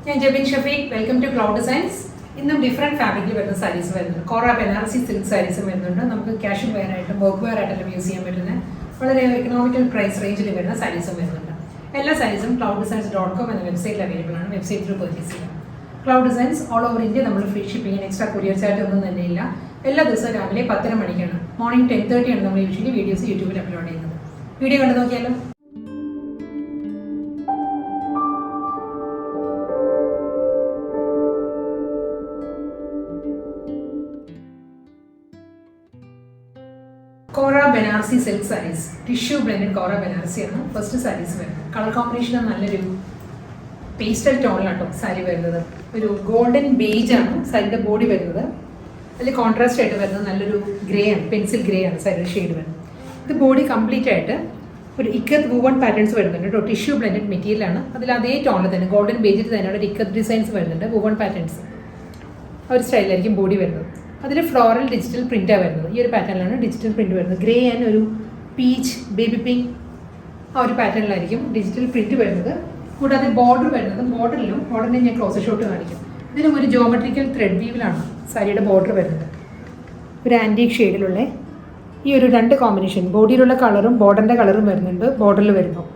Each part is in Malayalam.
ഞാൻ Jabin Shafeeq. Welcome to cloud designs. ഇന്നും ഡിഫറെൻറ്റ് ഫാബ്രിക്കിൽ വരുന്ന സാരീസ് വരുന്നുണ്ട്. കോറ ബനാറസി സിൽക്ക് സാരീസും വരുന്നുണ്ട്. നമുക്ക് ക്യാഷ് വെയർ ആയിട്ടും വർക്ക് വെയർ ആയിട്ടെല്ലാം യൂസ് ചെയ്യാൻ പറ്റുന്ന വളരെ എക്കണോമിക്കൽ പ്രൈസ് റേഞ്ചിൽ വരുന്ന സാരീസും വരുന്നുണ്ട്. എല്ലാ സാരീസും clouddesigns.com എന്ന വെബ്സൈറ്റിൽ അവൈലബിൾ ആണ്. വെബ്സൈറ്റ് ത്രൂ പർച്ചേസ് ചെയ്യാം. Cloud designs all over India നമ്മൾ free shipping, extra courier charge ഒന്നും തന്നെ ഇല്ല. എല്ലാ ദിവസവും രാവിലെ 10:30 മണിക്കാണ്, മോർണിംഗ് 10:30 ആണ് നമ്മൾ യൂഷ്വലി വീഡിയോസ് യൂട്യൂബിൽ അപ്ലോഡ് ചെയ്യുന്നത്. വീഡിയോ കണ്ടു നോക്കിയാലോ. Kora Banarasi silk saris, tissue blended Kora Banarasi ആണ് ഫസ്റ്റ് സാരീസ് വരുന്നത്. കളർ കോമ്പിനേഷൻ നല്ലൊരു പേസ്റ്റൽ ടോണിലാട്ടോ സാരി വരുന്നത്. ഒരു ഗോൾഡൻ ബേജ് ആണ് സാരിയുടെ ബോഡി വരുന്നത്. അതിൽ കോൺട്രാസ്റ്റ് ആയിട്ട് വരുന്നത് നല്ലൊരു ഗ്രേ ആണ്, പെൻസിൽ ഗ്രേ ആണ് സാരിയുടെ ഷെയ്ഡ് വരുന്നത്. ഇത് ബോഡി കംപ്ലീറ്റ് ആയിട്ട് ഒരു ഇക്കത്ത് വൂവൺ പാറ്റേൺസ് വരുന്നുണ്ട് കേട്ടോ. ടിഷ്യൂ ബ്ലെൻഡഡ് മെറ്റീരിയൽ ആണ്. അതിൽ അതേ ടോണിൽ തന്നെ ഗോൾഡൻ ബേജിൽ തന്നെ ഒരു ഇക്കത്ത് ഡിസൈൻസ് വരുന്നുണ്ട്, വൂവൺ പാറ്റേൺസ്. ആ ഒരു സ്റ്റൈലായിരിക്കും ബോഡി വരുന്നത്. അതിൽ ഫ്ലോറൽ ഡിജിറ്റൽ പ്രിന്റാണ് വരുന്നത്. ഈ ഒരു പാറ്റേണിലാണ് ഡിജിറ്റൽ പ്രിന്റ് വരുന്നത്. ഗ്രേ ആൻഡ് ഒരു പീച്ച്, ബേബി പിങ്ക്, ആ ഒരു പാറ്റേണിലായിരിക്കും ഡിജിറ്റൽ പ്രിന്റ് വരുന്നത്. കൂടാതെ ബോർഡർ വരുന്നത്, ബോർഡറിനെ ഞാൻ ക്ലോസർ ഷോട്ട് കാണിക്കും. ഇതിനും ഒരു ജോമെട്രിക്കൽ ത്രെഡ് വീവിലാണ് സാരിയുടെ ബോർഡർ വരുന്നത്. ഒരു ആൻറ്റീക് ഷെയ്ഡിലുള്ള ഈ ഒരു രണ്ട് കോമ്പിനേഷൻ, ബോഡിയിലുള്ള കളറും ബോർഡറിൻ്റെ കളറും വരുന്നുണ്ട്. ബോർഡറിൽ വരുമ്പോൾ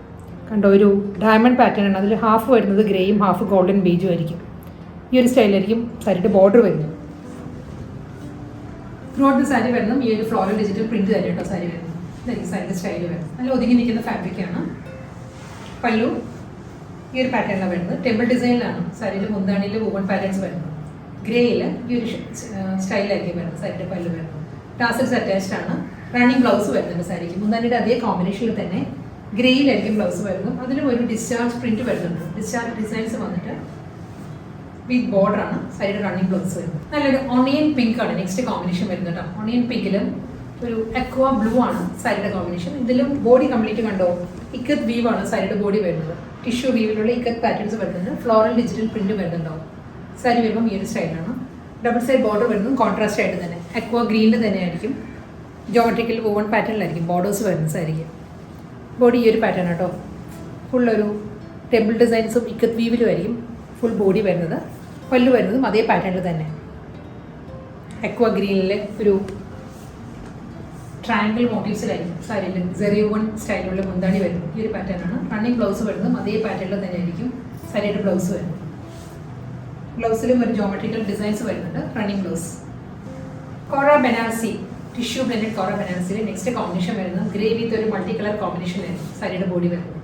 കണ്ടോ, ഒരു ഡയമണ്ട് പാറ്റേൺ ആണ്. അതിൽ ഹാഫ് വരുന്നത് ഗ്രേയും ഹാഫ് ഗോൾഡൻ ബേജും ആയിരിക്കും. ഈ ഒരു സ്റ്റൈലായിരിക്കും സാരിയുടെ ബോർഡർ വരുന്നത്. ത്രൂഔട്ട് സാരി വരുന്നത് ഈ ഒരു ഫ്ലോറൽ ഡിജിറ്റൽ പ്രിന്റ് തന്നെ കേട്ടോ സാരി വരുന്നത്. ഇതായിരിക്കും സാരിയുടെ സ്റ്റൈൽ വരുന്നത്. നല്ല ഒതുങ്ങി നിൽക്കുന്ന ഫാബ്രിക്കാണ്. പല്ലു ഈ ഒരു പാറ്റേണിലാണ് വരുന്നത്. ടെമ്പിൾ ഡിസൈനിലാണ് സാരിയിൽ മുന്താണിയിൽ വൂവൺ പാറ്റേൺസ് വരുന്നത്. ഗ്രേയിൽ ഈ ഒരു സ്റ്റൈലായിരിക്കും വരുന്നത് സാരിയുടെ പല്ലു വരുന്നത്. ടാസൽസ് അറ്റാച്ച്ഡ് ആണ്. റണ്ണിങ് ബ്ലൗസ് വരുന്നുണ്ട് സാരിക്ക്. മുന്താണിയുടെ അതേ കോമ്പിനേഷനിൽ തന്നെ ഗ്രേയിലായിരിക്കും ബ്ലൗസ് വരുന്നത്. അതിലും ഒരു ഡിസ്ചാർജ് പ്രിന്റ് വരുന്നുണ്ട്. ഡിസ്ചാർജ് ഡിസൈൻസ് വന്നിട്ട് വിത്ത് ബോർഡർ ആണ് സാരിയുടെ റണ്ണിങ് ബ്ലൗസ് വരുന്നത്. നല്ലൊരു ഓണിയൻ പിങ്ക് ആണ് നെക്സ്റ്റ് കോമ്പിനേഷൻ വരുന്നത് കേട്ടോ. ഓണിയൻ പിങ്കിലും ഒരു അക്വാ ബ്ലൂ ആണ് സാരിയുടെ കോമ്പിനേഷൻ. ഇതിലും ബോഡി കംപ്ലീറ്റ് കണ്ടോ, ഇക്കത്ത് വീവ് ആണ് സാരിയുടെ ബോഡി വരുന്നത്. ടിഷ്യൂ വീവിലുള്ള ഇക്കത്ത് പാറ്റേൺസ് വരുന്നുണ്ട്. ഫ്ലോറൽ ഡിജിറ്റൽ പ്രിന്റ് വരുന്നുണ്ടാവും. സാരി വരുമ്പോൾ ഈ ഒരു സ്റ്റൈലാണ്. ഡബിൾ സൈഡ് ബോർഡർ വരുന്നത് കോൺട്രാസ്റ്റ് ആയിട്ട് തന്നെ അക്വാ ഗ്രീനിൽ തന്നെ ആയിരിക്കും. ജോമെട്രിക്കൽ വൂവൺ പാറ്റേണിലായിരിക്കും ബോർഡേഴ്സ് വരുന്നത് സാരിക്ക്. ബോഡി ഈ ഒരു പാറ്റേൺ കേട്ടോ. ഫുള്ളൊരു ടെമ്പിൾ ഡിസൈൻസും ഇക്കത്ത് വീവിലും ആയിരിക്കും ഫുൾ ബോഡി വരുന്നത്. പല്ലു വരുന്നതും അതേ പാറ്റേണിൽ തന്നെ അക്വാ ഗ്രീനിൽ ഒരു ട്രയാങ്കിൾ മോട്ടീവ്സിലായിരിക്കും സാരിയിൽ സെറിയോൺ സ്റ്റൈലുള്ള മുന്താണി വരുന്നത്. ഈ ഒരു പാറ്റേണാണ്. റണ്ണിങ് ബ്ലൗസ് വരുന്നതും അതേ പാറ്റേണിൽ തന്നെ ആയിരിക്കും സാരിയുടെ ബ്ലൗസ് വരുന്നത്. ബ്ലൗസിലും ഒരു ജോമെട്രിക്കൽ ഡിസൈൻസ് വരുന്നുണ്ട്. Running blouse. Kora Banarasi tissue blended Kora ബനാറസിയിൽ നെക്സ്റ്റ് കോമ്പിനേഷൻ വരുന്നത് ഗ്രേ വിത്ത് ഒരു മൾട്ടി കളർ കോമ്പിനേഷനായിരിക്കും സാരിയുടെ ബോഡി വരുന്നത്.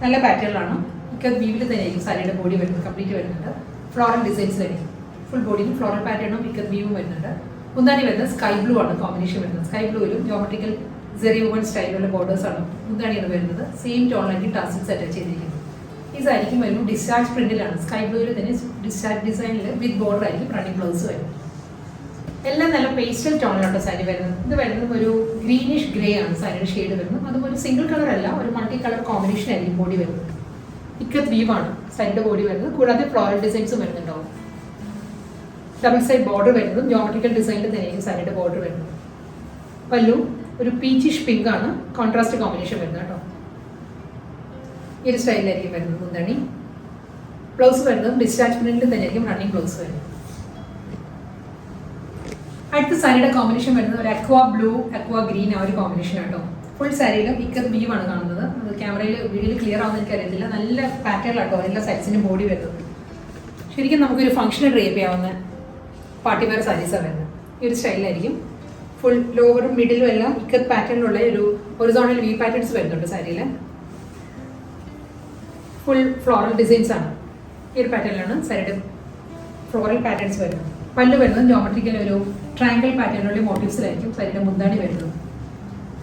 നല്ല പാറ്റേണിലാണ്. ഇക്കത്ത് വീവിൽ തന്നെയായിരിക്കും സാരിയുടെ ബോഡി വരുന്നത്. കംപ്ലീറ്റ് വരുന്നുണ്ട്. ഫ്ലോറൽ ഡിസൈൻസിലായിരിക്കും ഫുൾ ബോഡിയിൽ ഫ്ലോറൽ പാറ്റേണും ഇക്കത്ത് വീവും വരുന്നുണ്ട്. മുന്താണി വരുന്നത് സ്കൈ ബ്ലൂ ആണ് കോമ്പിനേഷൻ വരുന്നത്. സ്കൈ ബ്ലൂവിലും ജോമെട്രിക്കൽ സെറിയോൺ സ്റ്റൈലുള്ള ബോർഡേഴ്സ് ആണ് മുന്താണിയാണ് വരുന്നത്. സെയിം ടോണിലായിരിക്കും ടാസിൽസ് അറ്റാച്ച് ചെയ്തിരിക്കുന്നത്. ഈ സാരിക്കും വരുമ്പോൾ ഡിസ്ചാർജ് പ്രിന്റിലാണ്. സ്കൈ ബ്ലൂവിൽ തന്നെ ഡിസ്ചാർജ് ഡിസൈനിൽ വിത്ത് ബോർഡർ ആയിരിക്കും റണ്ണിങ് ബ്ലൗസ് വരുന്നത്. എല്ലാം നല്ല പേസ്റ്റൽ ടോണിലാട്ടോ സാരി വരുന്നത്. ഇത് വരുന്നത് ഒരു ഗ്രീനിഷ് ഗ്രേ ആണ് സാരിയുടെ ഷെയ്ഡ് വരുന്നത്. അതും ഒരു സിംഗിൾ കളർ അല്ല, ഒരു മൾട്ടി കളർ കോമ്പിനേഷൻ ആയിരിക്കും ബോഡി വരുന്നത്. ഇക്കത്ത് വീവാണ് സാരിയുടെ ബോഡി വരുന്നത്. കൂടാതെ ഫ്ലോറൽ ഡിസൈൻസും വരുന്നുണ്ടാവും. ഡബിൾ സൈഡ് ബോർഡർ വരുന്നതും ജോമെട്രിക്കൽ ഡിസൈനിൽ തന്നെയായിരിക്കും സാരിയുടെ ബോർഡർ വരുന്നത്. പല്ലു ഒരു പീച്ചിഷ് പിങ്ക് ആണ് കോൺട്രാസ്റ്റ് കോമ്പിനേഷൻ വരുന്നത് കേട്ടോ. ഈ ഒരു സ്റ്റൈലിലായിരിക്കും വരുന്നത് മുന്താണി. ബ്ലൗസ് വരുന്നതും ഡിസ്ചാർജ് പ്രിന്റിൽ തന്നെയായിരിക്കും റണ്ണിങ് ബ്ലൗസ് വരുന്നത്. അടുത്ത സാരിയുടെ കോമ്പിനേഷൻ വരുന്നത് ഒരു അക്വാ ബ്ലൂ, അക്വാ ഗ്രീൻ ആ ഒരു കോമ്പിനേഷൻ ആട്ടോ. ഫുൾ സാരിയിലും ഇക്കത്ത് വീവാണ് കാണുന്നത്. അത് ക്യാമറയിൽ വീഡിയോയിൽ ക്ലിയർ ആവുന്ന എനിക്കറിയത്തില്ല. നല്ല പാറ്റേണിലാട്ടോ എല്ലാ സൈസിനും ബോഡി വരുന്നത്. ശരിക്കും നമുക്കൊരു ഫംഗ്ഷന് ഡ്രേപ്പ് ചെയ്യാവുന്ന പാർട്ടി വെയർ സാരീസാണ് വരുന്നത്. ഈ ഒരു സ്റ്റൈലായിരിക്കും. ഫുൾ ലോവറും മിഡിലും എല്ലാം ഇക്കത്ത് പാറ്റേണിലുള്ള ഒരു ഹൊറിസോണ്ടൽ വി പാറ്റേൺസ് വരുന്നുണ്ട് സാരിയിൽ. ഫുൾ ഫ്ലോറൽ ഡിസൈൻസ് ആണ്. ഈ ഒരു പാറ്റേണിലാണ് സാരിയുടെ ഫ്ലോറൽ പാറ്റേൺസ് വരുന്നത്. പല്ല് വരുന്നത് ജോമെട്രിക്കൽ ഒരു ട്രയാങ്കിൾ പാറ്റേണിലുള്ള മോട്ടീവ്സിലായിരിക്കും സാരിയുടെ മുന്താണി വരുന്നത്.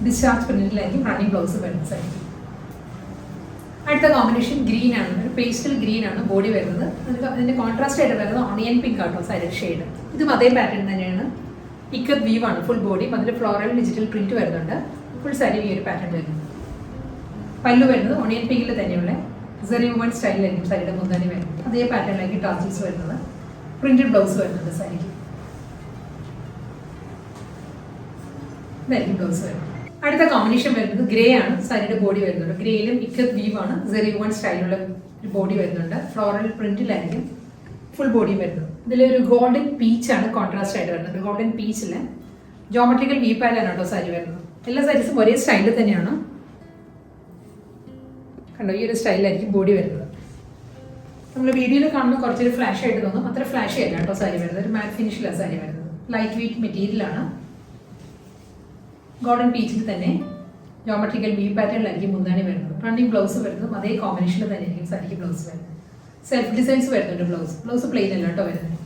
ഡിസ്ചാർജ് പ്രിന്റിലായിരിക്കും റണ്ണിങ് ബ്ലൗസ് വരുന്നത് സാരി. അടുത്ത കോമ്പിനേഷൻ ഗ്രീൻ ആണ്. ഒരു പേസ്റ്റൽ ഗ്രീൻ ആണ് ബോഡി വരുന്നത്. അതിന്റെ കോൺട്രാസ്റ്റ് ആയിട്ട് വരുന്നത് ഓണിയൻ പിങ്ക് ആട്ടോ സാരിയുടെ ഷെയ്ഡ്. ഇതും അതേ പാറ്റേൺ തന്നെയാണ്. ഇക്കത്ത് വീവ് ആണ് ഫുൾ ബോഡി. അതിൽ ഫ്ലോറൽ ഡിജിറ്റൽ പ്രിന്റ് വരുന്നുണ്ട്. ഫുൾ സാരി ഈ ഒരു പാറ്റേൺ വരുന്നത്. പല്ലു വരുന്നത് ഓണിയൻ പിങ്കിൽ തന്നെയുള്ള സെറിയോൺ സ്റ്റൈലിലായിരിക്കും സാരിയുടെ മുന്താണി വരുന്നത്. അതേ പാറ്റേണിലായിരിക്കും ടാസിൽസ് വരുന്നത്. പ്രിന്റഡ് ബ്ലൗസ് വരുന്നുണ്ട് സാരിക്ക്. ഇതായിരിക്കും ബ്ലൗസ് വരുന്നത്. അടുത്ത കോമ്പിനേഷൻ വരുന്നത് ഗ്രേ ആണ് സാരിയുടെ ബോഡി വരുന്നുണ്ട്. ഗ്രേയിലും ഇക്കത്ത് വീവ് ആണ് സെറിയോൺ സ്റ്റൈലുള്ള ഒരു ബോഡി വരുന്നുണ്ട്. ഫ്ലോറൽ പ്രിന്റിലായിരിക്കും ഫുൾ ബോഡിയും വരുന്നത്. ഇതിലൊരു ഗോൾഡൻ പീച്ചാണ് കോൺട്രാസ്റ്റ് ആയിട്ട് വരുന്നത്. ഗോൾഡൻ പീച്ചിൽ ജോമെട്രിക്കൽ വി പാറ്റേൺ ആണോ സാരി വരുന്നത്. എല്ലാ സാരീസും ഒരേ സ്റ്റൈലിൽ തന്നെയാണ്. കണ്ടോ, ഈ ഒരു സ്റ്റൈലായിരിക്കും ബോഡി വരുന്നത്. നമ്മൾ വീഡിയോയിൽ കാണുന്ന കുറച്ചൊരു ഫ്ലാഷ് ആയിട്ട് തോന്നും, അത്ര ഫ്ലാഷ് അല്ല കേട്ടോ സാരി വരുന്നത്. ഒരു മാറ്റ് ഫിനിഷിലാണ് സാരി വരുന്നത്. ലൈറ്റ് വെയിറ്റ് മെറ്റീരിയലാണ്. ഗോൾഡൻ പീച്ചിൽ തന്നെ ജോമെട്രിക്കൽ വി പാറ്റേണിലായിരിക്കും മുന്താണി വരുന്നത്. റണ്ണിങ് ബ്ലൗസ് വരുന്നതും അതേ കോമ്പിനേഷനിൽ തന്നെ ആയിരിക്കും സാരിക്ക് ബ്ലൗസ് വരുന്നത്. സെൽഫ് ഡിസൈൻസ് വരുന്നുണ്ട്. ബ്ലൗസ് പ്ലെയിൻ അല്ല കേട്ടോ വരുന്നത്.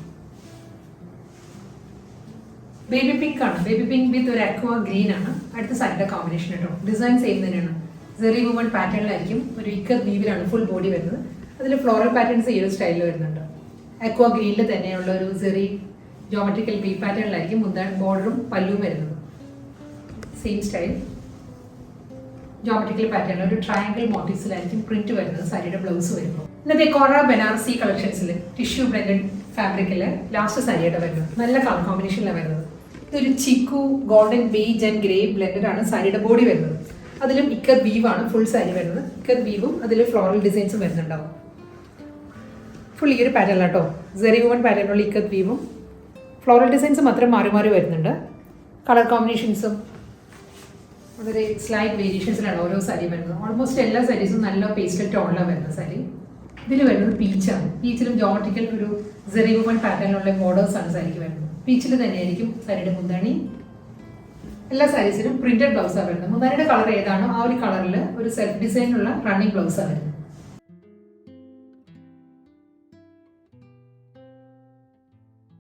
ബേബി പിങ്ക് ആണ്. ബേബി പിങ്ക് വിത്ത് ഒരു അക്വ ഗ്രീൻ ആണ് അടുത്ത സാരിയുടെ കോമ്പിനേഷൻ കേട്ടോ. ഡിസൈൻ സെയിം തന്നെയാണ്. സെറി വുമൺ പാറ്റേണിലായിരിക്കും. ഒരു ഇക്കത്ത് വീവിലാണ് ഫുൾ ബോഡി വരുന്നത്. അതിൽ ഫ്ലോറൽ പാറ്റേൺസ് ഈ ഒരു സ്റ്റൈലിൽ വരുന്നുണ്ട്. അക്വ ഗ്രീനിൽ തന്നെയുള്ള ഒരു സെറി ജോമെട്രിക്കൽ വി പാറ്റേണിലായിരിക്കും ബോർഡറും പല്ലുവും വരുന്നത്. സെയിം സ്റ്റൈൽ ജോമെട്രിക്കൽ പാറ്റേൺ ഒരു ട്രയാങ്കിൾ മോട്ടീവ്സിലായിരിക്കും പ്രിന്റ് വരുന്നത്. സാരിയുടെ ബ്ലൗസ് വരുമ്പോൾ ഇന്നത്തെ കോറ ബനാറസി കളക്ഷൻസിൽ ടിഷ്യൂ ബ്ലെൻഡഡ് ഫാബ്രിക്കിൽ ലാസ്റ്റ് സാരിയുടെ വരുന്നത്. നല്ല കളർ കോമ്പിനേഷനിലാണ് വരുന്നത്. ഇതൊരു chikoo golden beige and grey blended ആണ് സാരിയുടെ ബോഡി വരുന്നത്. അതിലും ഇക്കത്ത് വീവാണ് ഫുൾ സാരി വരുന്നത്. ഇക്കത്ത് വീവും അതിൽ ഫ്ലോറൽ ഡിസൈൻസും വരുന്നുണ്ടാവും. ഫുൾ ഈ ഒരു പാറ്റേൺ കേട്ടോ. സെറി വുമൺ പാറ്റേണുള്ള ഇക്കത്ത് വീവും ഫ്ലോറൽ ഡിസൈൻസ് മാത്രം മാറി മാറി വരുന്നുണ്ട്. കളർ കോമ്പിനേഷൻസും അതൊരു സ്ലൈറ്റ് വേരിയേഷൻസിലാണ് ഓരോ സാരി വരുന്നത്. ഓൾമോസ്റ്റ് എല്ലാ സാരീസും നല്ല പേസ്റ്റൽ ടോണിലാണ് വരുന്നത് സാരി. ഇതിൽ വരുന്നത് പീച്ചാണ്. പീച്ചിലും ജോമെട്രിക്കൽ ഒരു സെറി വുമൺ പാറ്റേണിലുള്ള ബോർഡേഴ്സ് ആണ് സാരിക്ക് വരുന്നത്. പീച്ചിൽ തന്നെയായിരിക്കും സാരിയുടെ മുന്താണി. എല്ലാ സാരീസിനും പ്രിന്റഡ് ബ്ലൗസാണ് വരുന്നത്. മുന്താണിയുടെ കളർ ഏതാണോ ആ ഒരു കളറിൽ ഒരു സെൽഫ് ഡിസൈനുള്ള റണ്ണിങ് ബ്ലൗസാണ് വരുന്നത്.